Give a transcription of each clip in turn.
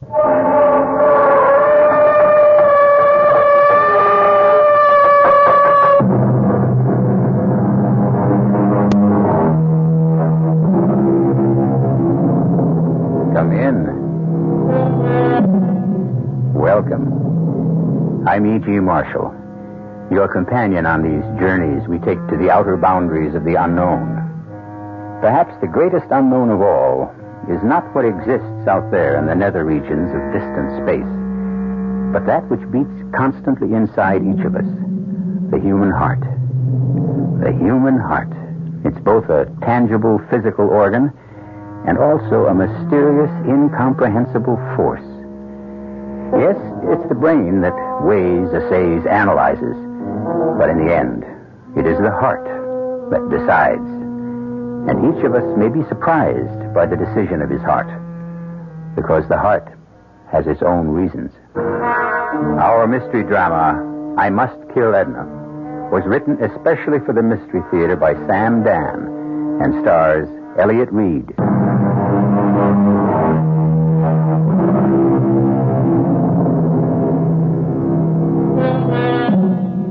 Come in. Welcome. I'm E.G. Marshall, your companion on these journeys we take to the outer boundaries of the unknown. Perhaps the greatest unknown of all is not what exists out there in the nether regions of distant space, but that which beats constantly inside each of us, the human heart. The human heart. It's both a tangible physical organ and also a mysterious, incomprehensible force. Yes, it's the brain that weighs, assays, analyzes, but in the end, it is the heart that decides. And each of us may be surprised by the decision of his heart, because the heart has its own reasons. Our mystery drama, I Must Kill Edna, was written especially for the Mystery Theater by Sam Dan and stars Elliot Reed.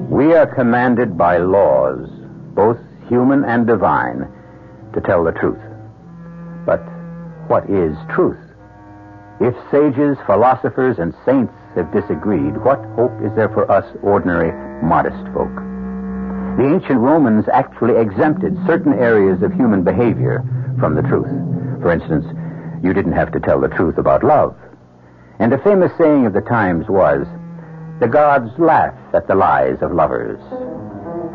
We are commanded by laws, both human and divine, to tell the truth. But what is truth? If sages, philosophers, and saints have disagreed, what hope is there for us ordinary, modest folk? The ancient Romans actually exempted certain areas of human behavior from the truth. For instance, you didn't have to tell the truth about love. And a famous saying of the times was, the gods laugh at the lies of lovers.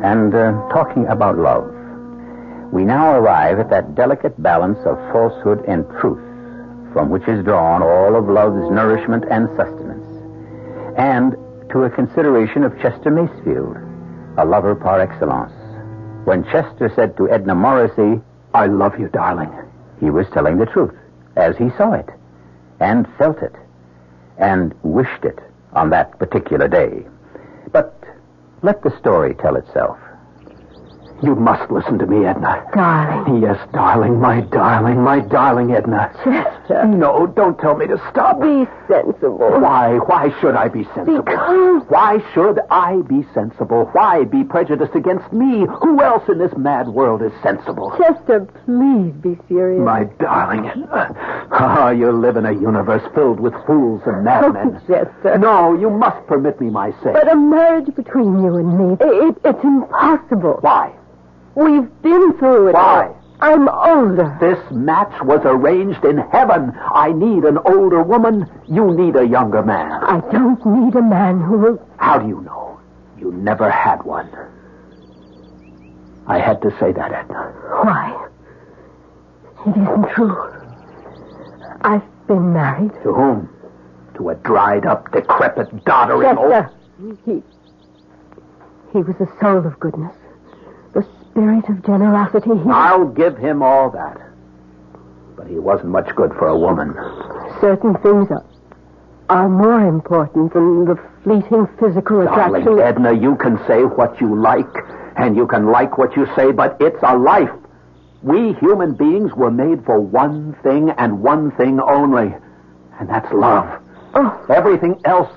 And talking about love, we now arrive at that delicate balance of falsehood and truth, from which is drawn all of love's nourishment and sustenance. And to a consideration of Chester Masefield, a lover par excellence. When Chester said to Edna Morrissey, "I love you, darling," he was telling the truth, as he saw it, and felt it, and wished it on that particular day. But let the story tell itself. You must listen to me, Edna. Darling. Yes, darling, my darling Edna. Chester. No, don't tell me to stop. Be sensible. Why? Why should I be sensible? Because... Why should I be sensible? Why be prejudiced against me? Who else in this mad world is sensible? Chester, please be serious. My darling Edna. Ah, you live in a universe filled with fools and madmen. Oh, Chester. No, you must permit me my say. But a marriage between you and me, it's impossible. Why? We've been through it. Why? I'm older. This match was arranged in heaven. I need an older woman. You need a younger man. I don't need a man who will... How do you know? You never had one. I had to say that, Edna. Why? It isn't true. I've been married. To whom? To a dried-up, decrepit, doddering Chester. He was the soul of goodness. The spirit of generosity. I'll give him all that. But he wasn't much good for a woman. Certain things are more important than the fleeting physical attraction. Darling Edna, you can say what you like, and you can like what you say, but it's a life. We human beings were made for one thing and one thing only, and that's love. Oh. Everything else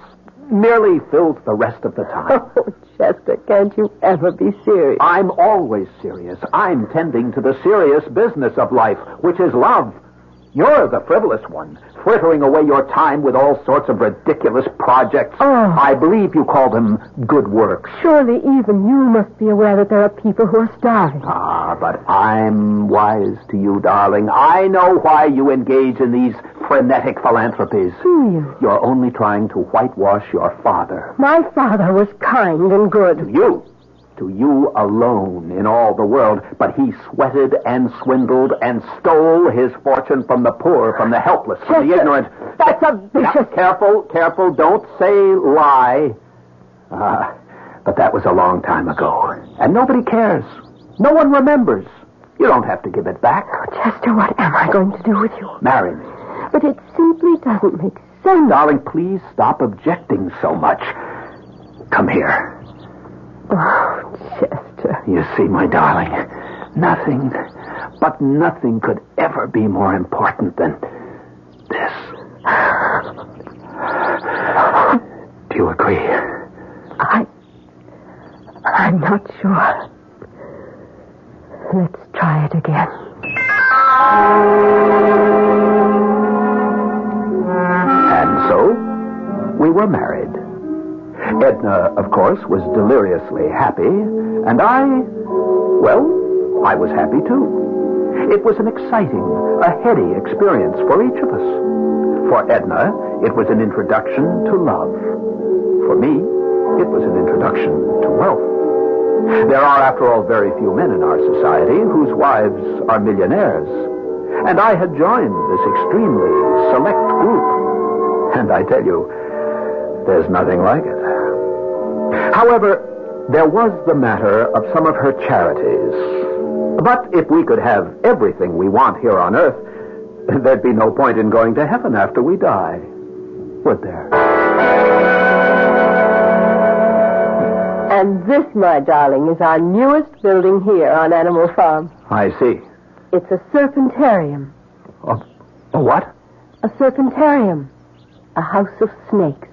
merely fills the rest of the time. Oh, Chester, can't you ever be serious? I'm always serious. I'm tending to the serious business of life, which is love. You're the frivolous one, frittering away your time with all sorts of ridiculous projects. Oh. I believe you call them good works. Surely even you must be aware that there are people who are starving. Ah, but I'm wise to you, darling. I know why you engage in these frenetic philanthropies. Do you? You're only trying to whitewash your father. My father was kind and good. To you alone in all the world. But he sweated and swindled and stole his fortune from the poor, from the helpless, from the ignorant. That's a vicious... Now, careful, don't say lie. But that was a long time ago. And nobody cares. No one remembers. You don't have to give it back. Oh, Chester, what am I going to do with you? Marry me. But it simply doesn't make sense. Darling, please stop objecting so much. Come here. Oh, Chester. You see, my darling, nothing could ever be more important than this. I'm not sure. Let's try it again. And so, we were married. Edna, of course, was deliriously happy, and I was happy too. It was an exciting, a heady experience for each of us. For Edna, it was an introduction to love. For me, it was an introduction to wealth. There are, after all, very few men in our society whose wives are millionaires. And I had joined this extremely select group. And I tell you, there's nothing like it. However, there was the matter of some of her charities. But if we could have everything we want here on earth, there'd be no point in going to heaven after we die, would there? And this, my darling, is our newest building here on Animal Farm. I see. It's a serpentarium. A what? A serpentarium. A house of snakes.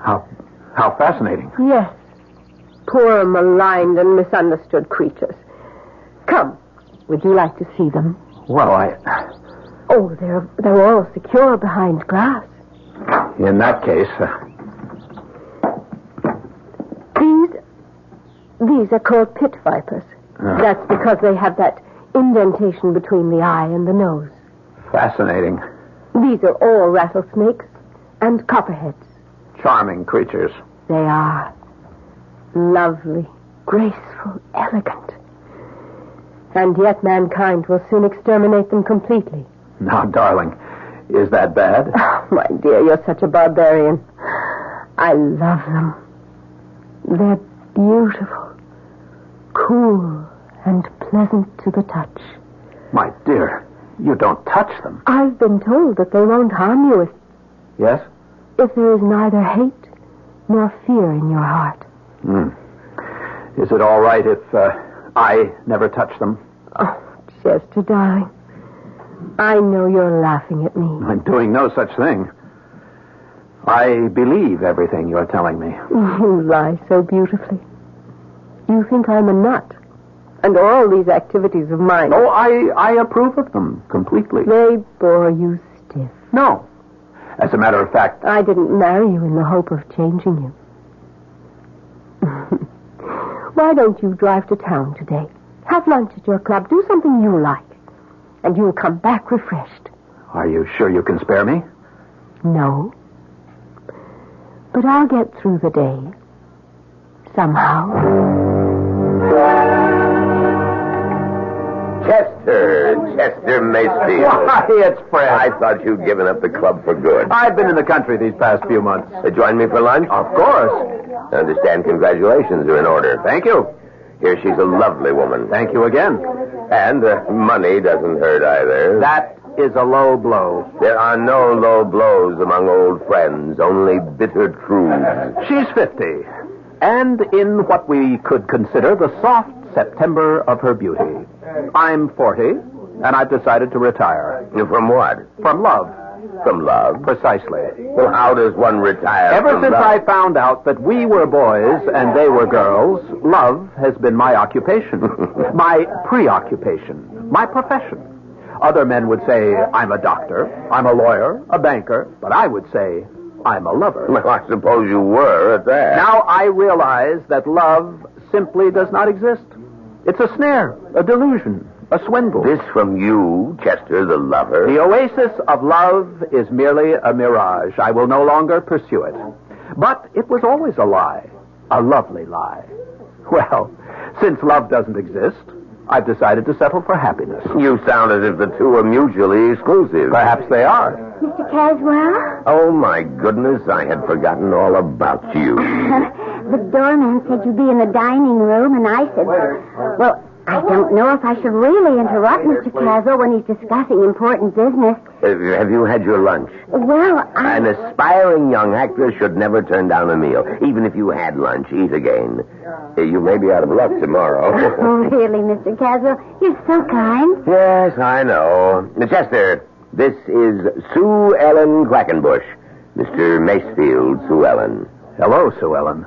How fascinating. Yes. Poor, maligned, and misunderstood creatures. Come. Would you like to see them? Well, Oh, they're all secure behind glass. in that case... These are called pit vipers. That's because they have that indentation between the eye and the nose. Fascinating. These are all rattlesnakes and copperheads. Charming creatures. They are lovely, graceful, elegant. And yet mankind will soon exterminate them completely. Now, darling, is that bad? Oh, my dear, you're such a barbarian. I love them. They're beautiful, cool, and pleasant to the touch. My dear, you don't touch them. I've been told that they won't harm you Yes? if there is neither hate nor fear in your heart. Is it all right if I never touch them? Oh, Chester, darling. I know you're laughing at me. I'm doing no such thing. I believe everything you're telling me. You lie so beautifully. You think I'm a nut. And all these activities of mine... Oh, I approve of them completely. They bore you stiff. No. As a matter of fact... I didn't marry you in the hope of changing you. Why don't you drive to town today? Have lunch at your club. Do something you like. And you'll come back refreshed. Are you sure you can spare me? No. But I'll get through the day. Somehow. Chester Macefield. Why, it's Fred. I thought you'd given up the club for good. I've been in the country these past few months. Join me for lunch? Of course. I understand congratulations are in order. Thank you. Here, she's a lovely woman. Thank you again. And money doesn't hurt either. That is a low blow. There are no low blows among old friends, only bitter truths. She's 50, and in what we could consider the soft September of her beauty. I'm 40, and I've decided to retire. From what? From love. From love? Precisely. Well, how does one retire Ever from since love? I found out that we were boys and they were girls, love has been my occupation, my preoccupation, my profession. Other men would say, I'm a doctor, I'm a lawyer, a banker, but I would say, I'm a lover. Well, I suppose you were at that. Now I realize that love simply does not exist. It's a snare, a delusion, a swindle. This from you, Chester the lover? The oasis of love is merely a mirage. I will no longer pursue it. But it was always a lie, a lovely lie. Well, since love doesn't exist, I've decided to settle for happiness. You sound as if the two are mutually exclusive. Perhaps they are. Mr. Caswell? Oh, my goodness, I had forgotten all about you. The doorman said you'd be in the dining room, and I said, well, I don't know if I should really interrupt Mr. Caswell when he's discussing important business. Have you had your lunch? Well, An aspiring young actress should never turn down a meal. Even if you had lunch, eat again. You may be out of luck tomorrow. Oh, really, Mr. Caswell? You're so kind. Yes, I know. Chester, this is Sue Ellen Quackenbush. Mr. Macefield, Sue Ellen. Hello, Sue Ellen.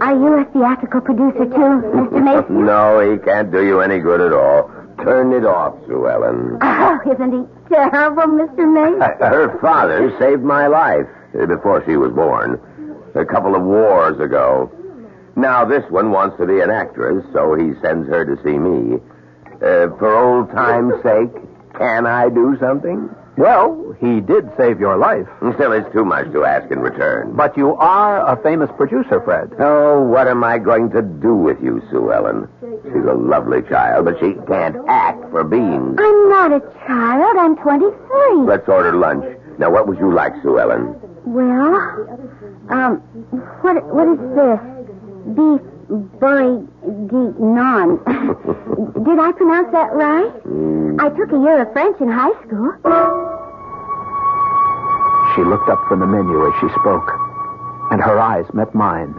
Are you a theatrical producer, too, Mr. Mason? No, he can't do you any good at all. Turn it off, Sue Ellen. Oh, isn't he terrible, Mr. Mason? Her father saved my life before she was born. A couple of wars ago. Now this one wants to be an actress, so he sends her to see me. For old time's sake, can I do something? Well, he did save your life. Still, it's too much to ask in return. But you are a famous producer, Fred. Oh, what am I going to do with you, Sue Ellen? She's a lovely child, but she can't act for beans. I'm not a child. I'm 23. Let's order lunch. Now, what would you like, Sue Ellen? Well, what is this? Beef bourguignon. Did I pronounce that right? I took a year of French in high school. She looked up from the menu as she spoke, and her eyes met mine.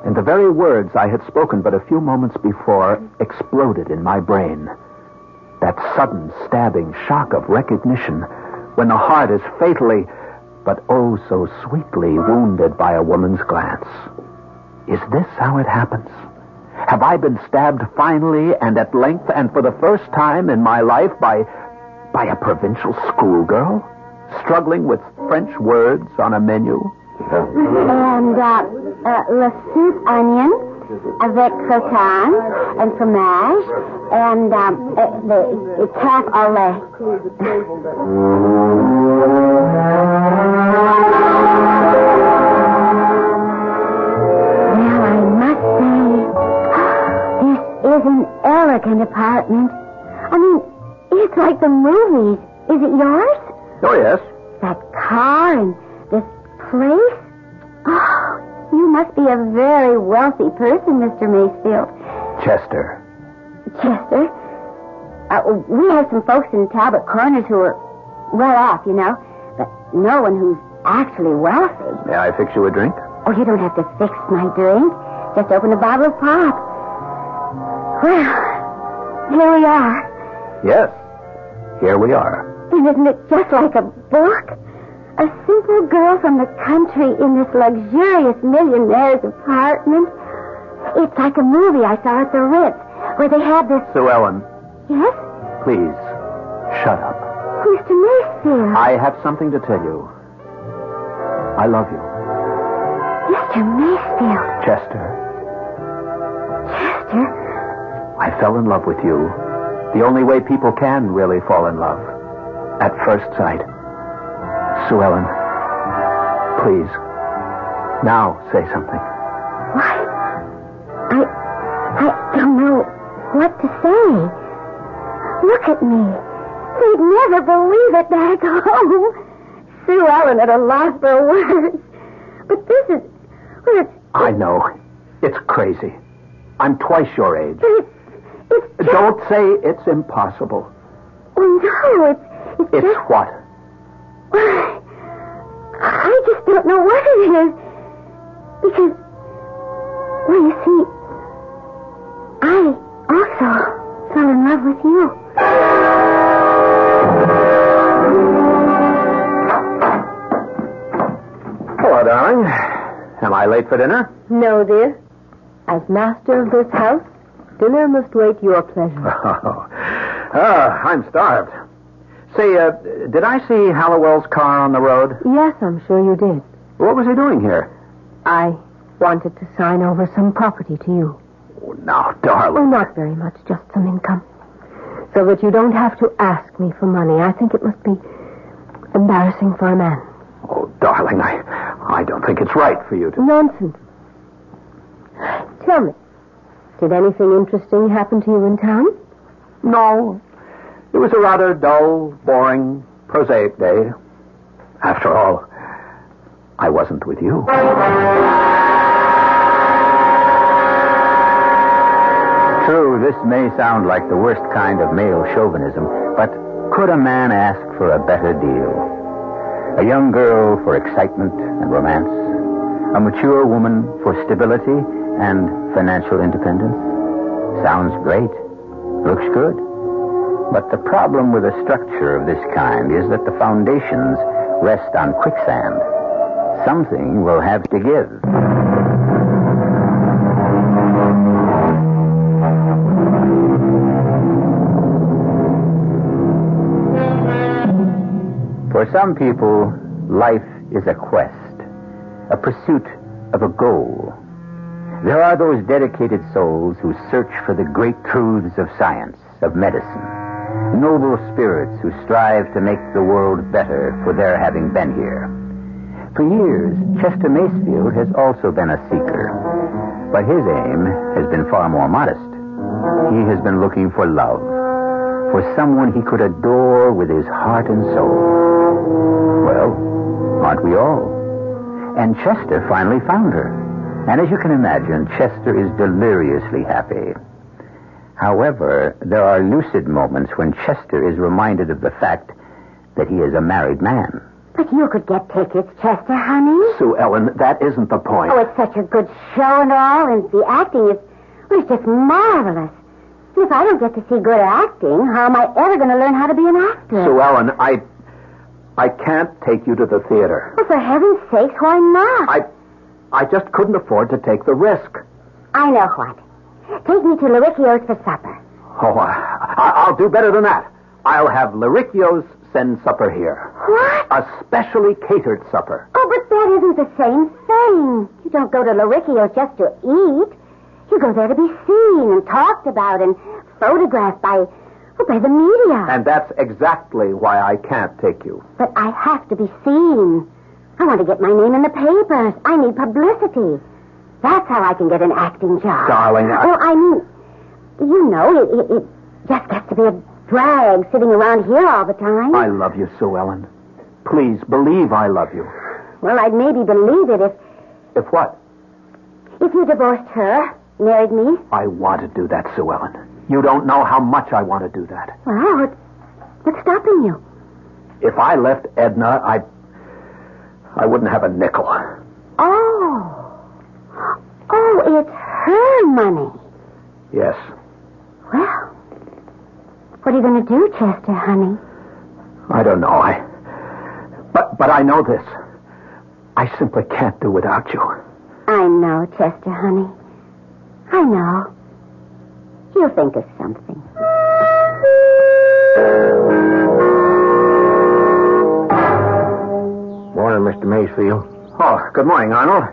And the very words I had spoken but a few moments before exploded in my brain. That sudden, stabbing shock of recognition when the heart is fatally, but oh so sweetly wounded by a woman's glance. Is this how it happens? Have I been stabbed finally and at length and for the first time in my life by a provincial schoolgirl struggling with French words on a menu? And le soup onion avec croton and fromage and the calf au lait. Well, I must say, this is an elegant apartment. I mean, it's like the movies. Is it yours? Oh, yes. That car and this place? Oh, you must be a very wealthy person, Mr. Macefield. Chester. Chester? We have some folks in Talbot Corners who are well off, you know, but no one who's actually wealthy. May I fix you a drink? Oh, you don't have to fix my drink. Just open a bottle of pop. Well, here we are. Yes, here we are. And isn't it just like a book? A simple girl from the country in this luxurious millionaire's apartment. It's like a movie I saw at the Ritz, where they had this... Sue Ellen, Yes? please, shut up. Mr. Macefield. I have something to tell you. I love you. Mr. Macefield. Chester, Chester? I fell in love with you. The only way people can really fall in love. At first sight. Sue Ellen, please, now say something. What? I don't know what to say. Look at me. They'd never believe it back home. Sue Ellen at a loss for words. But this is... Well, it's... I know. It's crazy. I'm twice your age. It's just... Don't say it's impossible. Oh, no, it's It's just... what? I just don't know what it is. Because, well, you see, I also fell in love with you. Hello, darling. Am I late for dinner? No, dear. As master of this house, dinner must wait your pleasure. I'm starved. Say, did I see Hallowell's car on the road? Yes, I'm sure you did. What was he doing here? I wanted to sign over some property to you. Oh, now, darling. Well, not very much, just some income. So that you don't have to ask me for money. I think it must be embarrassing for a man. Oh, darling, I don't think it's right for you to... Nonsense. Tell me, did anything interesting happen to you in town? No. It was a rather dull, boring, prosaic day. After all, I wasn't with you. True, this may sound like the worst kind of male chauvinism, but could a man ask for a better deal? A young girl for excitement and romance? A mature woman for stability and financial independence? Sounds great. Looks good. But the problem with a structure of this kind is that the foundations rest on quicksand. Something will have to give. For some people, life is a quest, a pursuit of a goal. There are those dedicated souls who search for the great truths of science, of medicine. Noble spirits who strive to make the world better for their having been here. For years, Chester Macefield has also been a seeker. But his aim has been far more modest. He has been looking for love, for someone he could adore with his heart and soul. Well, aren't we all? And Chester finally found her. And as you can imagine, Chester is deliriously happy. However, there are lucid moments when Chester is reminded of the fact that he is a married man. But you could get tickets, Chester, honey. Sue Ellen, that isn't the point. Oh, it's such a good show and all, and the acting is, well, it's just marvelous. And if I don't get to see good acting, how am I ever going to learn how to be an actor? Sue Ellen, I can't take you to the theater. Well, for heaven's sakes, why not? I just couldn't afford to take the risk. I know what. Take me to Luricchio's for supper. Oh, I'll do better than that. I'll have Luricchio's send supper here. What? A specially catered supper. Oh, but that isn't the same thing. You don't go to Luricchio's just to eat. You go there to be seen and talked about and photographed by the media. And that's exactly why I can't take you. But I have to be seen. I want to get my name in the papers. I need publicity. That's how I can get an acting job. Darling, Well, I mean, you know, it just gets to be a drag sitting around here all the time. I love you, Sue Ellen. Please, believe I love you. Well, I'd maybe believe it If what? if you divorced her, married me. I want to do that, Sue Ellen. You don't know how much I want to do that. Well, what's stopping you? If I left Edna, I wouldn't have a nickel. Oh, it's her money. Yes. Well, what are you going to do, Chester, honey? I don't know. But I know this. I simply can't do without you. I know, Chester, honey. I know. You'll think of something. Morning, Mr. Macefield. Oh, good morning, Arnold.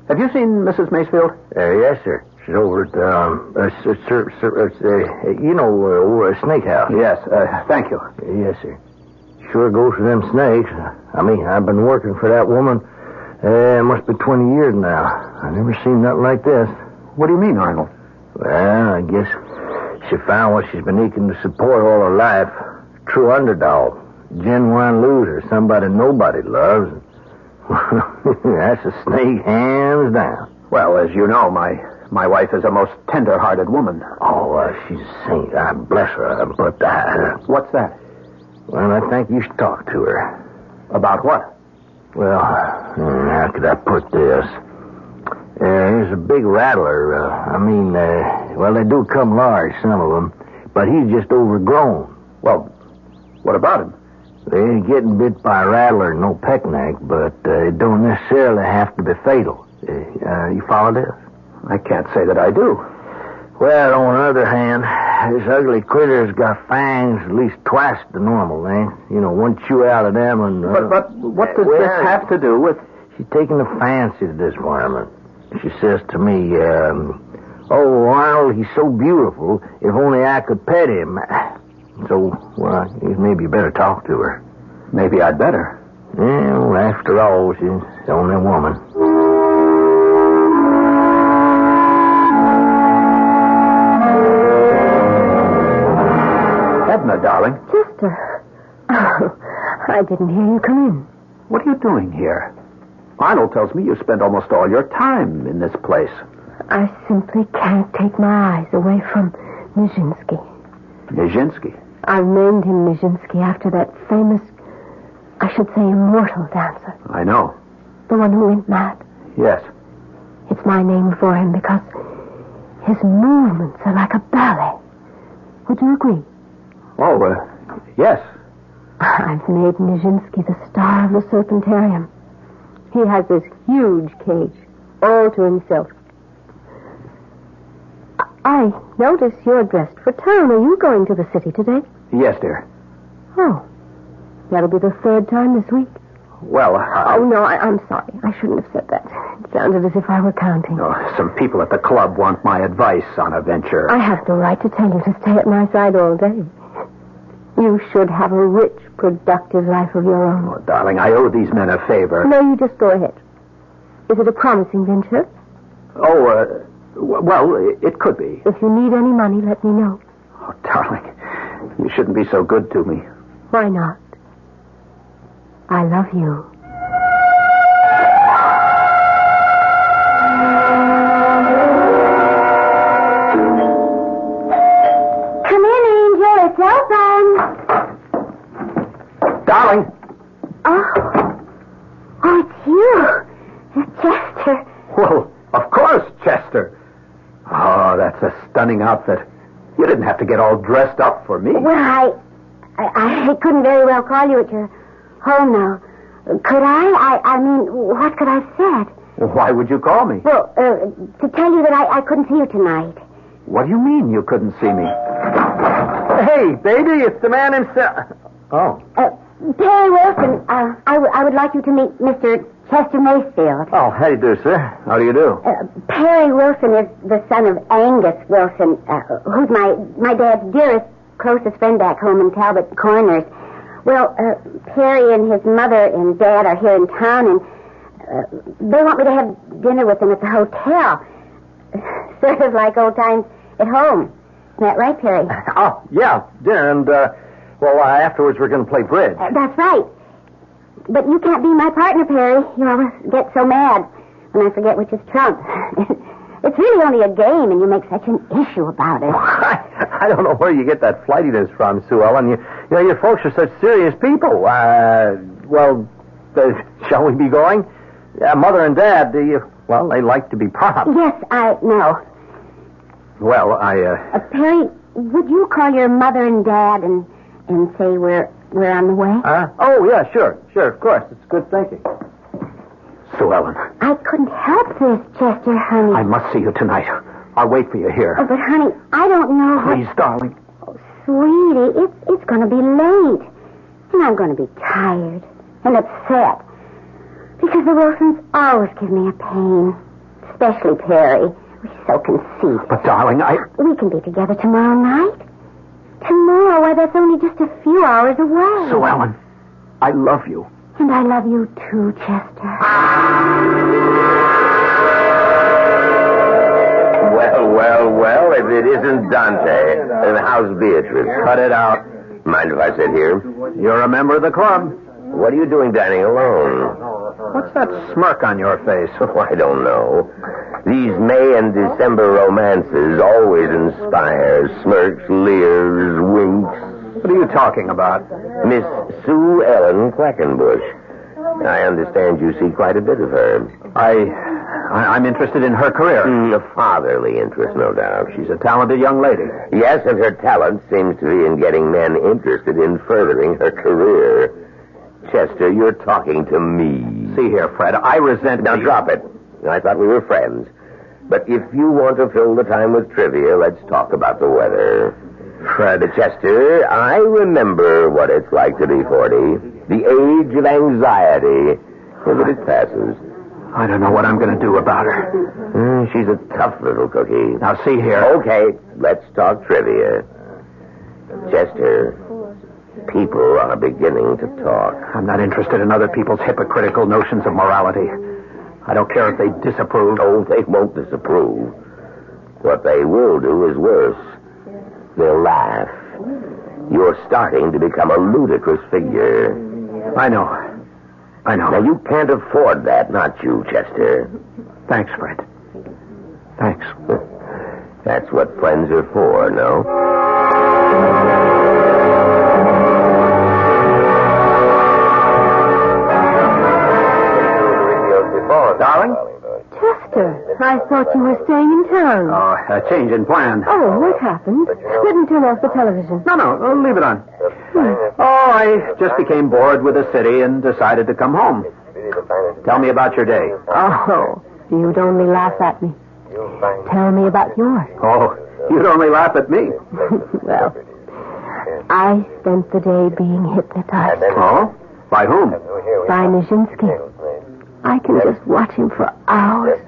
Have you seen Mrs. Macefield? Yes, sir. She's over at, over at Snake House. Yes, thank you. Yes, sir. Sure goes for them snakes. I mean, I've been working for that woman, must be 20 years now. I never seen nothing like this. What do you mean, Arnold? Well, I guess she found what she's been eking to support all her life. True underdog. Genuine loser. Somebody nobody loves. That's a snake, hands down. Well, as you know, my wife is a most tender-hearted woman. Oh, she's a saint. I bless her. But, What's that? well, I think you should talk to her. About what? Well, how could I put this? He's a big rattler. Well, they do come large, some of them. But he's just overgrown. Well, what about him? They ain't getting bit by a rattler, no peckneck, but it don't necessarily have to be fatal. You follow this? I can't say that I do. Well, on the other hand, this ugly critter's got fangs at least twice the normal length. You know, one chew out of them and... But what does this have to do with... She's taking a fancy to this varmint. She says to me, oh, Arnold, he's so beautiful. If only I could pet him. So, well, maybe you better talk to her. Maybe I'd better. Yeah, well, after all, she's the only woman. Edna, darling. Chester. Oh, I didn't hear you come in. What are you doing here? Arnold tells me you spend almost all your time in this place. I simply can't take my eyes away from Nijinsky. Nijinsky? I've named him Nijinsky after that famous, I should say immortal dancer. I know. The one who went mad. Yes. It's my name for him because his movements are like a ballet. Would you agree? Oh, yes. I've made Nijinsky the star of the Serpentarium. He has this huge cage, all to himself. I notice you're dressed for town. Are you going to the city today? Yes, dear. Oh. That'll be the third time this week. Well, Oh, no, I'm sorry. I shouldn't have said that. It sounded as if I were counting. some people at the club want my advice on a venture. I have the right to tell you to stay at my side all day. You should have a rich, productive life of your own. Oh, darling, I owe these men a favor. No, you just go ahead. Is it a promising venture? Oh, well, it could be. If you need any money, let me know. Oh, darling, you shouldn't be so good to me. Why not? I love you. Come in, Angel. It's open. Darling! Oh, it's you. Chester. Well, of course, Chester. Oh, that's a stunning outfit. You didn't have to get all dressed up for me. Well, I couldn't very well call you at your home now. Could I? I mean, what could I have said? Why would you call me? Well, to tell you that I couldn't see you tonight. What do you mean you couldn't see me? Hey, baby, it's the man himself. Oh. Perry Wilson, I would like you to meet Mr. Chester Mayfield. Oh, how do you do, sir? How do you do? Perry Wilson is the son of Angus Wilson, who's my dad's dearest, closest friend back home in Talbot Corners. Well, Perry and his mother and dad are here in town, and they want me to have dinner with them at the hotel. Sort of like old times at home. Isn't that right, Perry? Oh, yeah, dinner, and, afterwards we're going to play bridge. That's right. But you can't be my partner, Perry. You always get so mad when I forget which is Trump. It's really only a game, and you make such an issue about it. I don't know where you get that flightiness from, Sue Ellen. You know, your folks are such serious people. Shall we be going? Mother and Dad, they like to be propped. Yes, I know. Well, Perry, would you call your mother and Dad and say we're on the way? Oh, yeah, sure, of course. It's good thinking. Sue Ellen. I couldn't help this, Chester, honey. I must see you tonight. I'll wait for you here. Oh, but, honey, I don't know Please, darling. Oh, sweetie, it's going to be late. And I'm going to be tired and upset. Because the Wilsons always give me a pain. Especially Perry. He's so conceited. But, darling, We can be together tomorrow night. Tomorrow? Why, that's only just a few hours away. Sue Ellen, I love you. And I love you, too, Chester. Well, if it isn't Dante, then how's Beatrice? Cut it out. Mind if I sit here? You're a member of the club. What are you doing dining alone? What's that smirk on your face? Oh, I don't know. These May and December romances always inspire smirks, leers, winks. What are you talking about? Miss Sue Ellen Quackenbush. I understand you see quite a bit of her. I'm interested in her career. A fatherly interest, no doubt. She's a talented young lady. Yes, and her talent seems to be in getting men interested in furthering her career. Chester, you're talking to me. See here, Fred, I resent... Now, drop it. I thought we were friends. But if you want to fill the time with trivia, let's talk about the weather. Fred. Chester, I remember what it's like to be 40. The age of anxiety. But it passes. I don't know what I'm going to do about her. She's a tough little cookie. Now, see here. Okay, let's talk trivia. Chester, people are beginning to talk. I'm not interested in other people's hypocritical notions of morality. I don't care if they disapprove. Oh, they won't disapprove. What they will do is worse. They'll laugh. You're starting to become a ludicrous figure. I know. Now, you can't afford that, not you, Chester. Thanks, Fred. Thanks. That's what friends are for, no? Darling? Chester, I thought you were staying in town. Oh, a change in plan. Oh, what happened? Didn't turn off the television. No, leave it on. I just became bored with the city and decided to come home. Tell me about your day. Oh, you'd only laugh at me. Tell me about yours. Oh, you'd only laugh at me. Well, I spent the day being hypnotized. Oh? By whom? By Nijinsky. I can just watch him for hours.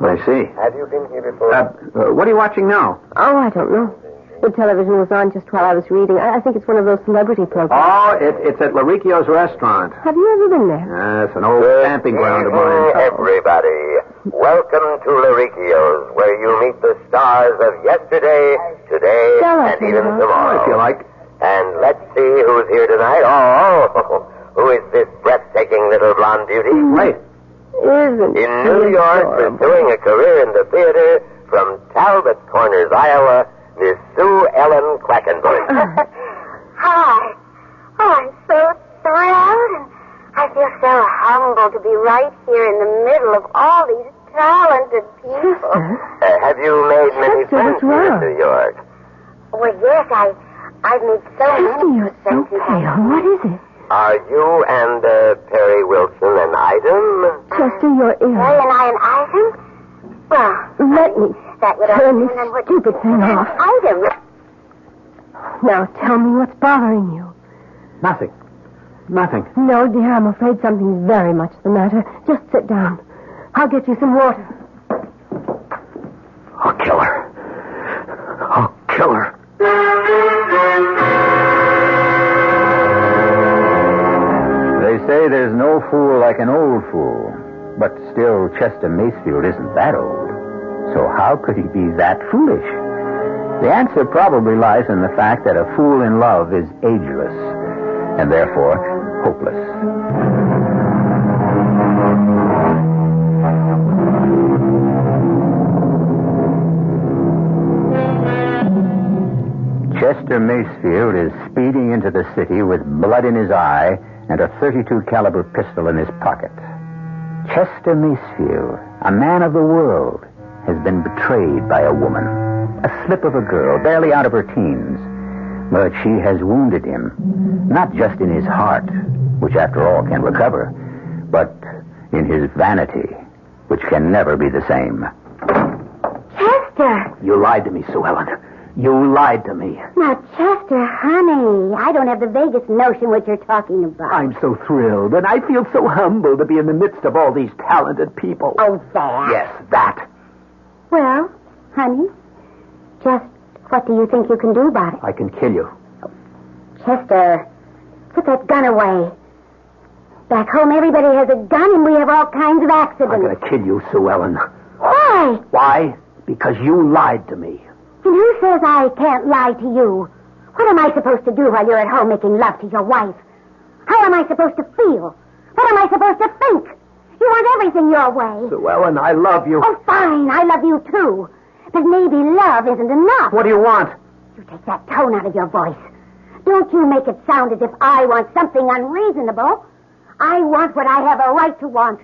I see. Have you been here before? What are you watching now? Oh, I don't know. The television was on just while I was reading. I think it's one of those celebrity programs. Oh, it's at Laricchio's restaurant. Have you ever been there? It's an old camping ground of mine. Everybody, welcome to Laricchio's, where you meet the stars of yesterday, today, and even tomorrow. If you like. And let's see who's here tonight. Oh, who is this breathtaking little blonde beauty? Wait. Isn't In New York, pursuing a career in the theater, from Talbot Corners, Iowa, Miss Sue Ellen Quackenbush. Hi. Oh, I'm so thrilled, and I feel so humbled to be right here in the middle of all these talented people. Have you made many friends here in New York? Well, yes, I've made so many You're so friends. pale. What is it? Are you and Perry Wilson an item? Chester, you're ill. Perry and I an item? Well, Let me that would turn only this mean what stupid thing off. item. Now, tell me what's bothering you. Nothing. Nothing. No, dear, I'm afraid something's very much the matter. Just sit down. I'll get you some water. I'll kill her. I'll kill her. They say there's no fool like an old fool. But still, Chester Macefield isn't that old. So how could he be that foolish? The answer probably lies in the fact that a fool in love is ageless, and therefore hopeless. Chester Macefield is speeding into the city with blood in his eye and a .32 caliber pistol in his pocket. Chester Macefield, a man of the world, has been betrayed by a woman, a slip of a girl, barely out of her teens. But she has wounded him, not just in his heart, which after all can recover, but in his vanity, which can never be the same. Chester! You lied to me, Sue Ellen. You lied to me. Now, Chester, honey, I don't have the vaguest notion what you're talking about. I'm so thrilled, and I feel so humbled to be in the midst of all these talented people. Oh, that? Yes, that. Well, honey, just what do you think you can do about it? I can kill you. Chester, put that gun away. Back home, everybody has a gun, and we have all kinds of accidents. I'm going to kill you, Sue Ellen. Why? Why? Because you lied to me. And who says I can't lie to you? What am I supposed to do while you're at home making love to your wife? How am I supposed to feel? What am I supposed to think? You want everything your way. Sue Ellen, I love you. Oh, fine, I love you too. But maybe love isn't enough. What do you want? You take that tone out of your voice. Don't you make it sound as if I want something unreasonable. I want what I have a right to want.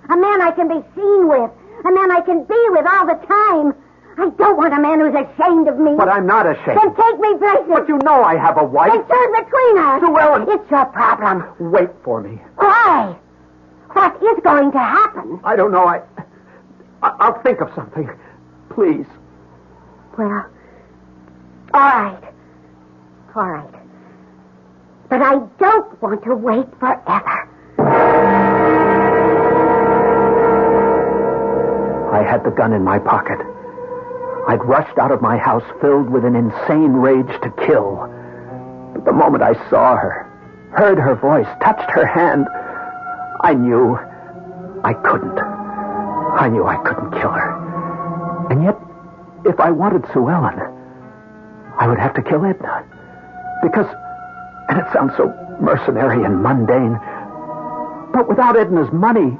A man I can be seen with. A man I can be with all the time. I don't want a man who's ashamed of me. But I'm not ashamed. Then take me places. But you know I have a wife. Then choose between us. Sue Ellen. It's your problem. Wait for me. Why? What is going to happen? I don't know. I'll think of something. Please. Well, all right. All right. But I don't want to wait forever. I had the gun in my pocket. I'd rushed out of my house filled with an insane rage to kill. But the moment I saw her, heard her voice, touched her hand, I knew I couldn't. I knew I couldn't kill her. And yet, if I wanted Sue Ellen, I would have to kill Edna. Because, and it sounds so mercenary and mundane, but without Edna's money,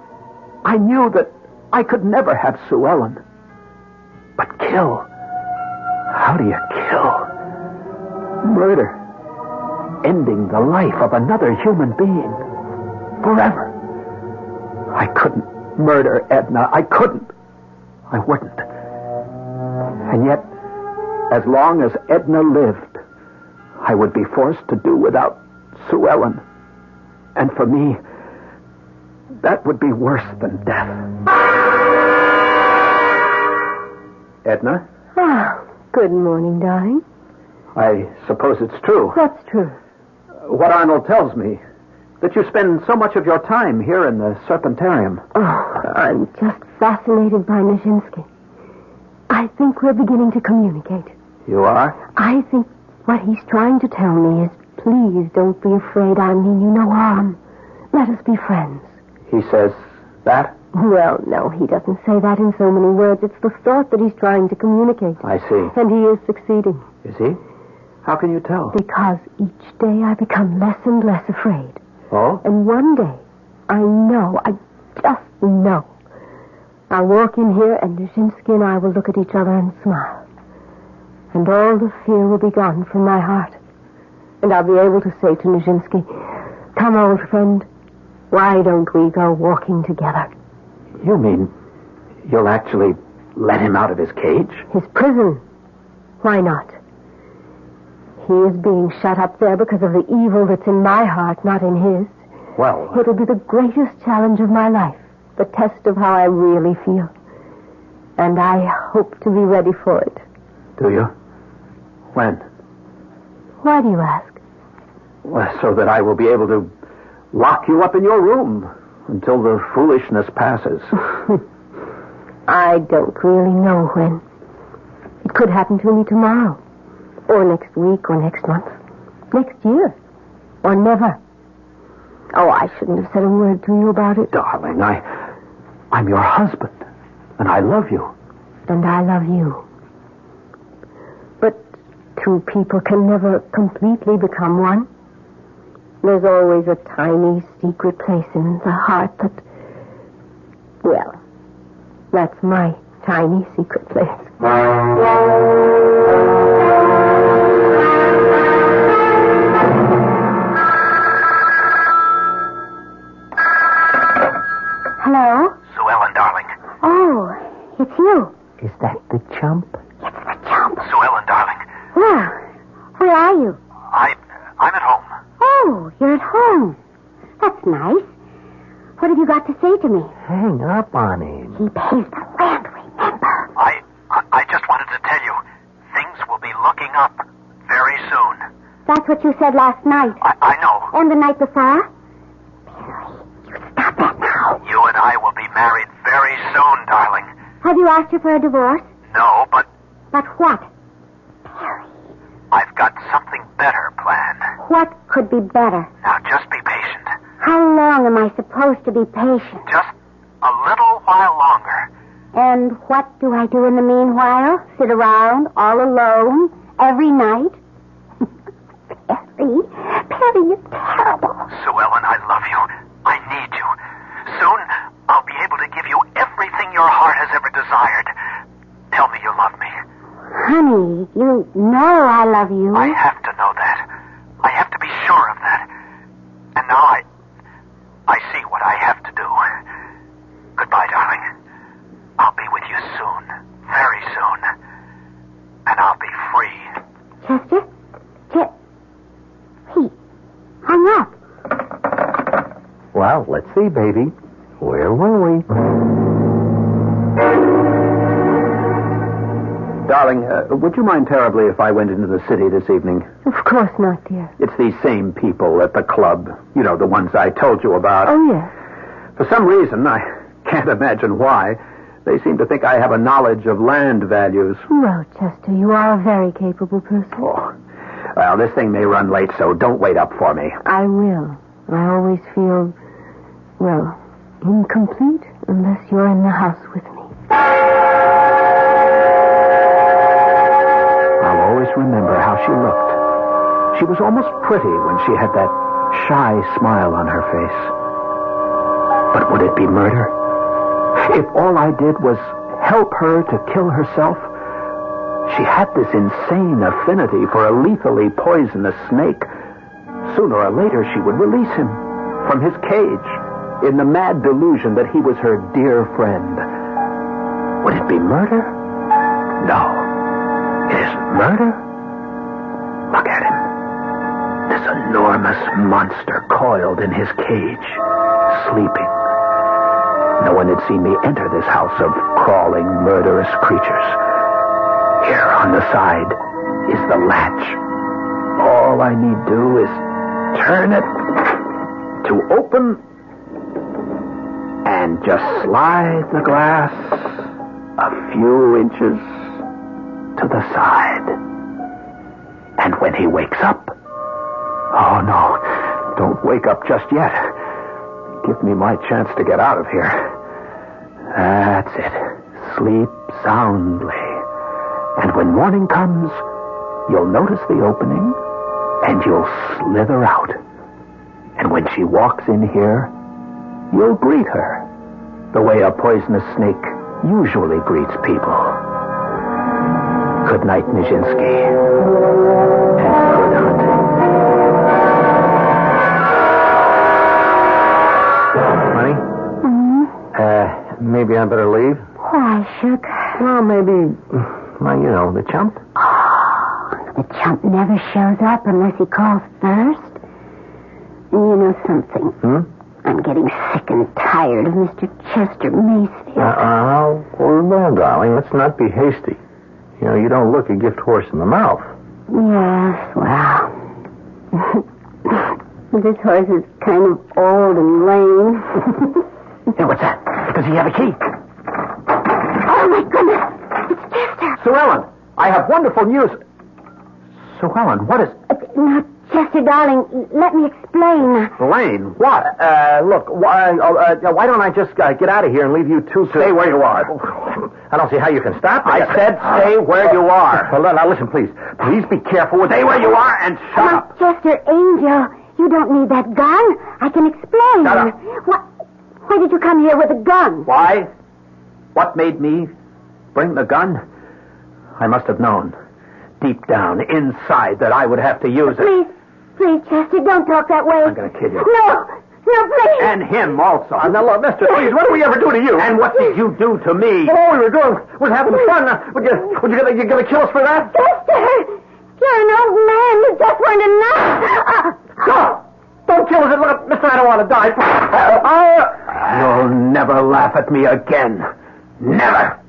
I knew that I could never have Sue Ellen. But kill? How do you kill? Murder. Ending the life of another human being. Forever. I couldn't murder Edna. I couldn't. I wouldn't. And yet, as long as Edna lived, I would be forced to do without Sue Ellen. And for me, that would be worse than death. Edna? Oh, good morning, darling. I suppose it's true. What's true? What Arnold tells me, that you spend so much of your time here in the Serpentarium. Oh, I'm just fascinated by Nijinsky. I think we're beginning to communicate. You are? I think what he's trying to tell me is, please don't be afraid. I mean you no harm. Let us be friends. He says that? Well, no, he doesn't say that in so many words. It's the thought that he's trying to communicate. I see. And he is succeeding. Is he? How can you tell? Because each day I become less and less afraid. Oh? And one day, I just know, I'll walk in here and Nijinsky and I will look at each other and smile. And all the fear will be gone from my heart. And I'll be able to say to Nijinsky, come, old friend, why don't we go walking together? You mean you'll actually let him out of his cage? His prison. Why not? He is being shut up there because of the evil that's in my heart, not in his. Well... It'll be the greatest challenge of my life, the test of how I really feel. And I hope to be ready for it. Do you? When? Why do you ask? Well, so that I will be able to lock you up in your room until the foolishness passes. I don't really know when. It could happen to me tomorrow, or next week, or next month, next year, or never. Oh, I shouldn't have said a word to you about it. Darling, I'm your husband, and I love you. And I love you. But two people can never completely become one. There's always a tiny secret place in the heart that... Well, that's my tiny secret place. Hello? Sue Ellen, darling. Oh, it's you. Is that the chump? It's the chump. Sue Ellen, darling. Where are you? I'm at home. Oh, you're at home. That's nice. What have you got to say to me? Hang up on him. He pays the rent, remember? I just wanted to tell you, things will be looking up very soon. That's what you said last night. I know. And the night before? Perry, you stop that now. You and I will be married very soon, darling. Have you asked her for a divorce? No, but But what? Perry. I've got something better planned. What could be better? Now, just be patient. How long am I supposed to be patient? Just a little while longer. And what do I do in the meanwhile? Sit around all alone every night? Perry, you're terrible. Sue Ellen, I love you. I need you. Soon, I'll be able to give you everything your heart has ever desired. Tell me you love me. Honey, you know I love you. I have to know that. I have to be sure of that. And now I see what I have to do. Goodbye, darling. I'll be with you soon. Very soon. And I'll be free. Chester? He hung up. Well, let's see, baby. Where were we? Darling, would you mind terribly if I went into the city this evening? Of course not, dear. It's these same people at the club. You know, the ones I told you about. Oh, yes. For some reason, I can't imagine why, they seem to think I have a knowledge of land values. Well, Chester, you are a very capable person. Oh. Well, this thing may run late, so don't wait up for me. I will. I always feel, well, incomplete unless you're in the house with me. I'll always remember how she looked. She was almost pretty when she had that shy smile on her face. But would it be murder? If all I did was help her to kill herself? She had this insane affinity for a lethally poisonous snake. Sooner or later, she would release him from his cage in the mad delusion that he was her dear friend. Would it be murder? No. It isn't murder. Look at him. This enormous monster coiled in his cage, sleeping. No one had seen me enter this house of crawling, murderous creatures. Here on the side, is the latch. All I need do is turn it to open and just slide the glass a few inches to the side. And when he wakes up... Oh, no, don't wake up just yet. Give me my chance to get out of here. That's it. Sleep soundly. And when morning comes, you'll notice the opening, and you'll slither out. And when she walks in here, you'll greet her the way a poisonous snake usually greets people. Good night, Nijinsky. And good hunting. Honey? Maybe I better leave? Why, Shook? Well, maybe, the chump. Oh, the chump never shows up unless he calls first. And you know something? I'm getting sick and tired of Mr. Chester Macefield. Hold on, darling. Let's not be hasty. You don't look a gift horse in the mouth. Yes, well... This horse is kind of old and lame. Hey, what's that? Does he have a key? Oh, my goodness. It's Chester. Sue Ellen, I have wonderful news. Sue Ellen, what is... Now, Chester, darling, let me explain. Lane, what? Look, why don't I just get out of here and leave you two to... Stay where you are. I don't see how you can stop me. I said stay where you are. Well, now, listen, please. Please be careful with... Stay where you are and shut up. Chester, Angel, you don't need that gun. I can explain. Shut up. Why did you come here with a gun? Why? What made me bring the gun? I must have known, deep down, inside, that I would have to use it. Please, Chester, don't talk that way. I'm going to kill you. No, please. And him also. Now, look, mister, please, what did we ever do to you? And what did you do to me? All we were doing was having fun. Would you gonna kill us for that? Chester, you're an old man. You just weren't enough. No! Don't kill us. Look, mister, I don't want to die. You'll never laugh at me again. Never.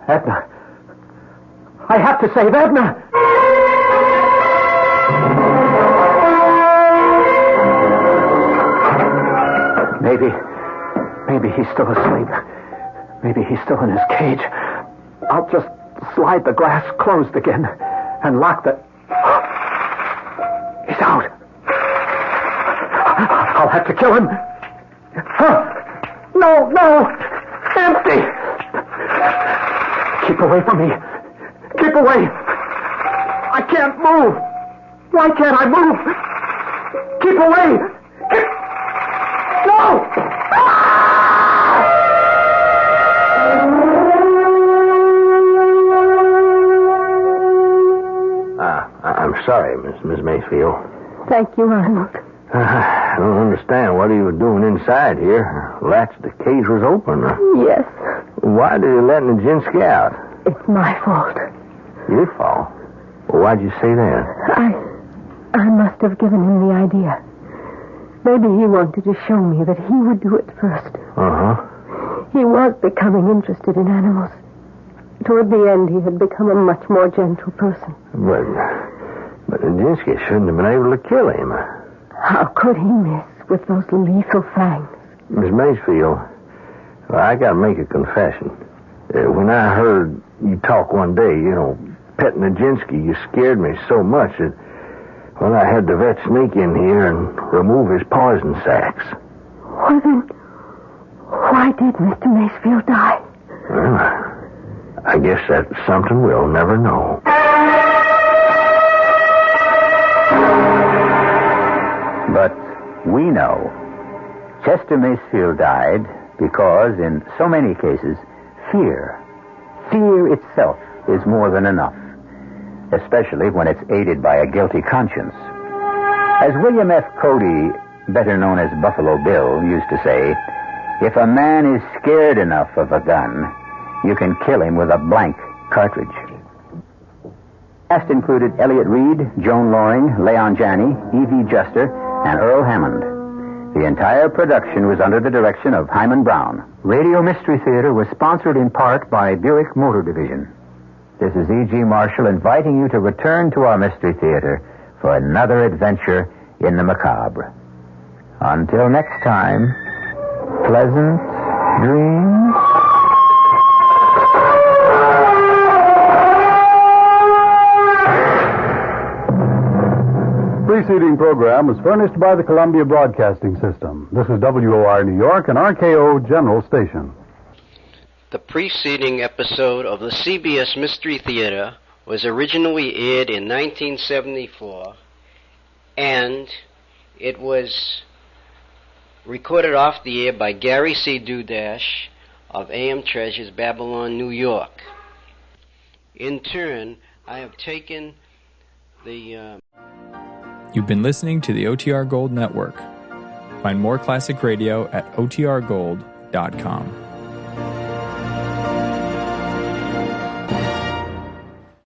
Edna. I have to save Edna. Maybe he's still asleep. Maybe he's still in his cage. I'll just slide the glass closed again and lock the... He's out. I'll have to kill him. No. Empty. Keep away from me. Keep away. I can't move. Why can't I move? Keep away. No! I'm sorry, Miss Macefield. Thank you, Arnold. I don't understand. What are you doing inside here? Latch, the cage was open. Yes. Why did you let Nijinsky out? It's my fault. Your fault? Well, why'd you say that? I must have given him the idea. Maybe he wanted to show me that he would do it first. Uh-huh. He was becoming interested in animals. Toward the end, he had become a much more gentle person. But Nijinsky shouldn't have been able to kill him. How could he miss with those lethal fangs? Miss Macefield, I got to make a confession. When I heard you talk one day, pet Nijinsky, you scared me so much that, well, I had the vet sneak in here and remove his poison sacs. Well, then, why did Mr. Macefield die? Well, I guess that's something we'll never know. But we know Chester Macefield died because, in so many cases, fear itself is more than enough, especially when it's aided by a guilty conscience. As William F. Cody, better known as Buffalo Bill, used to say, if a man is scared enough of a gun, you can kill him with a blank cartridge. Cast included Elliot Reed, Joan Loring, Leon Janney, E.V. Juster, and Earl Hammond. The entire production was under the direction of Hyman Brown. Radio Mystery Theater was sponsored in part by Buick Motor Division. This is E.G. Marshall inviting you to return to our Mystery Theater for another adventure in the macabre. Until next time, pleasant dreams. The preceding program was furnished by the Columbia Broadcasting System. This is WOR New York and RKO General Station. The preceding episode of the CBS Mystery Theater was originally aired in 1974, and it was recorded off the air by Gary C. Dudash of AM Treasures, Babylon, New York. In turn, I have taken the... You've been listening to the OTR Gold Network. Find more classic radio at otrgold.com.